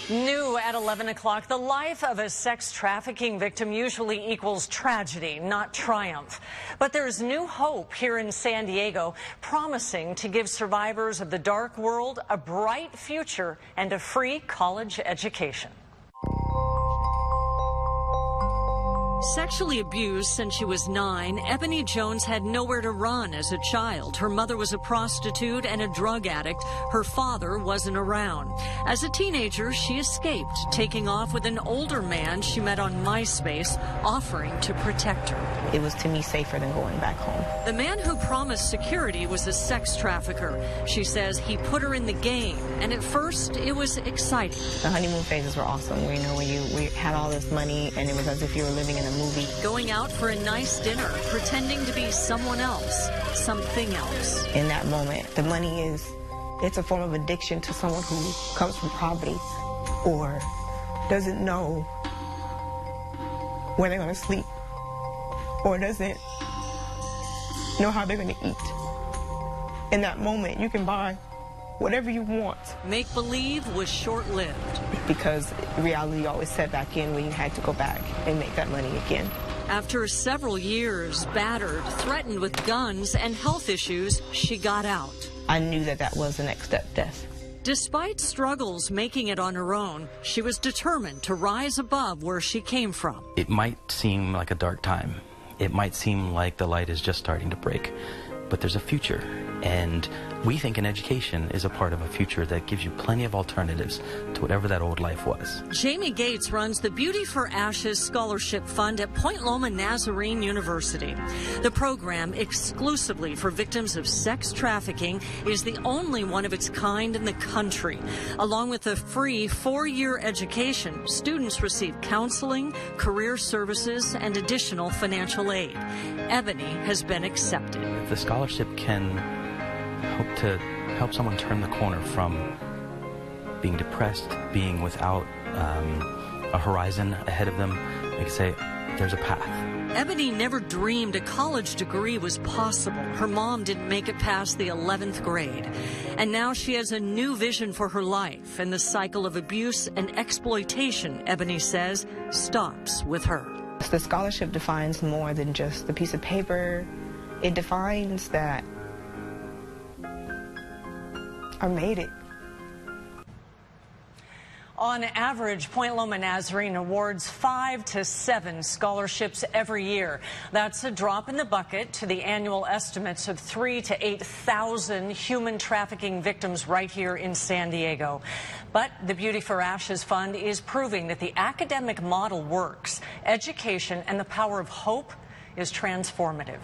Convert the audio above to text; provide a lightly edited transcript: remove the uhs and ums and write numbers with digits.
New at 11 o'clock, the life of a sex trafficking victim usually equals tragedy, not triumph. But there's new hope here in San Diego, promising to give survivors of the dark world a bright future and a free college education. Sexually abused since she was 9, Ebony Jones had nowhere to run as a child. Her mother was a prostitute and a drug addict. Her father wasn't around. As a teenager, she escaped, taking off with an older man she met on MySpace, offering to protect her. It was, to me, safer than going back home. The man who promised security was a sex trafficker. She says he put her in the game, and at first, it was exciting. The honeymoon phases were awesome. You know, when we had all this money, and it was as if you were living in a movie. Going out for a nice dinner, pretending to be someone else, something else. In that moment, the money it's a form of addiction to someone who comes from poverty or doesn't know where they're going to sleep or doesn't know how they're going to eat. In that moment, you can buy whatever you want. Make-believe was short-lived. Because reality always set back in when you had to go back and make that money again. After several years, battered, threatened with guns and health issues, she got out. I knew that that was the next step, death. Despite struggles making it on her own, she was determined to rise above where she came from. It might seem like a dark time. It might seem like the light is just starting to break. But there's a future, and we think an education is a part of a future that gives you plenty of alternatives to whatever that old life was. Jamie Gates runs the Beauty for Ashes Scholarship Fund at Point Loma Nazarene University. The program, exclusively for victims of sex trafficking, is the only one of its kind in the country. Along with a free 4-year education, students receive counseling, career services, and additional financial aid. Ebony has been accepted. The scholarship can hope to help someone turn the corner from being depressed, being without a horizon ahead of them. They can say, there's a path. Ebony never dreamed a college degree was possible. Her mom didn't make it past the 11th grade. And now she has a new vision for her life, and the cycle of abuse and exploitation, Ebony says, stops with her. The scholarship defines more than just the piece of paper. It defines that I made it. On average, Point Loma Nazarene awards 5 to 7 scholarships every year. That's a drop in the bucket to the annual estimates of 3,000 to 8,000 human trafficking victims right here in San Diego. But the Beauty for Ashes Fund is proving that the academic model works. Education and the power of hope is transformative.